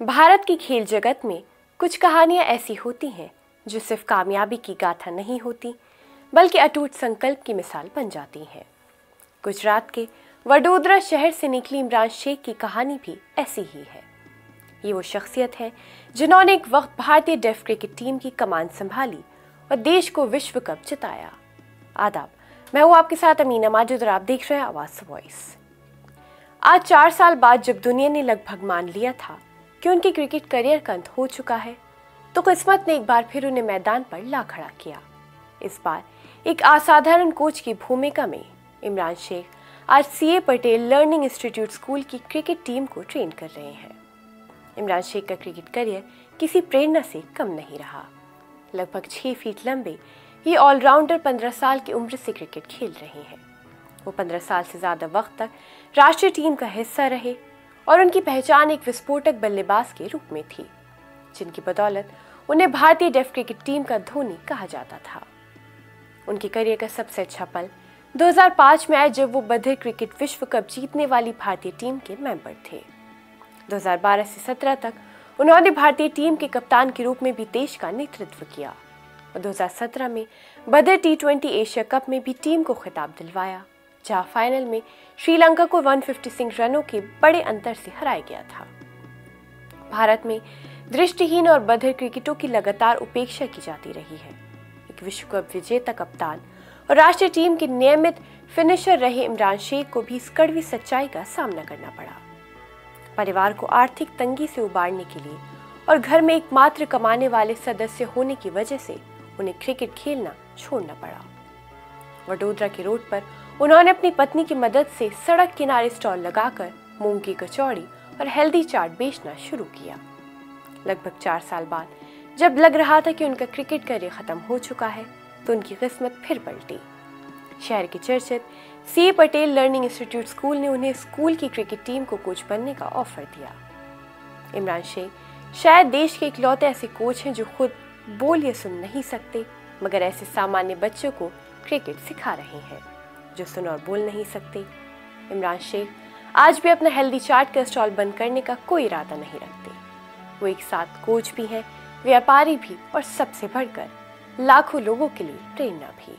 भारत की खेल जगत में कुछ कहानियां ऐसी होती हैं जो सिर्फ कामयाबी की गाथा नहीं होती बल्कि अटूट संकल्प की मिसाल बन जाती हैं। गुजरात के वडोदरा शहर से निकली इमरान शेख की कहानी भी ऐसी ही है। ये वो शख्सियत है जिन्होंने एक वक्त भारतीय डेफ क्रिकेट टीम की कमान संभाली और देश को विश्व कप जिताया। आदाब, मैं हूँ आपके साथ अमीना माजिद और आप देख रहे हैं आवाज वॉइस। आज 4 साल बाद जब दुनिया ने लगभग मान लिया था कि उनके क्रिकेट करियर का अंत हो चुका है, तो किस्मत ने एक बार फिर उन्हें मैदान पर ला खड़ा किया। इस बार एक असाधारण कोच की भूमिका में इमरान शेख आज CA Patel learning institute school की क्रिकेट टीम को ट्रेन कर रहे हैं। इमरान शेख का क्रिकेट करियर किसी प्रेरणा से कम नहीं रहा। लगभग 6 फीट लंबे ये ऑलराउंडर 15 साल की उम्र से क्रिकेट खेल रहे हैं। वो 15 साल से ज़्यादा वक्त तक राष्ट्रीय टीम का हिस्सा रहे और उनकी पहचान एक विस्फोटक बल्लेबाज के रूप में थी, जिनकी बदौलत उन्हें भारतीय डेफ क्रिकेट टीम का धोनी कहा जाता था। उनके करियर का सबसे अच्छा पल 2005 में आया जब वो बधिर क्रिकेट विश्व कप जीतने वाली भारतीय टीम के मेंबर थे। 2012 से 17 तक उन्होंने भारतीय टीम के कप्तान के रूप में भी देश का नेतृत्व किया और 2017 में बधिर T20 एशिया कप में भी टीम को खिताब दिलवाया, जहां फाइनल में श्रीलंका को 156 रनों के बड़े अंतर से हराया गया था। भारत में दृष्टिहीन और बधिर क्रिकेटरों की लगातार उपेक्षा की जाती रही है। एक विश्व कप विजेता कप्तान और राष्ट्रीय टीम के नियमित फिनिशर रहे इमरान शेख को भी इस कड़वी सच्चाई का सामना करना पड़ा। परिवार को आर्थिक तंगी से उबारने के लिए और घर में एकमात्र कमाने वाले सदस्य होने की वजह से उन्हें क्रिकेट खेलना छोड़ना पड़ा। वडोदरा के रोड पर उन्होंने अपनी पत्नी की मदद से सड़क किनारे स्टॉल लगाकर मूंग की कचौड़ी और हेल्दी चाट बेचना शुरू किया। लगभग 4 साल बाद जब लग रहा था कि उनका क्रिकेट करियर खत्म हो चुका है, तो उनकी किस्मत फिर पलटी। शहर के चर्चित CA Patel learning institute school ने उन्हें स्कूल की क्रिकेट टीम को कोच बनने का ऑफर दिया। इमरान शेख शायद देश के इकलौते ऐसे कोच हैं जो खुद बोल या सुन नहीं सकते, मगर ऐसे सामान्य बच्चों को क्रिकेट सिखा रहे हैं जो सुन और बोल नहीं सकते। इमरान शेख आज भी अपना हेल्दी चाट का स्टॉल बंद करने का कोई इरादा नहीं रखते। वो एक साथ कोच भी हैं, व्यापारी भी और सबसे बढ़कर लाखों लोगों के लिए प्रेरणा भी।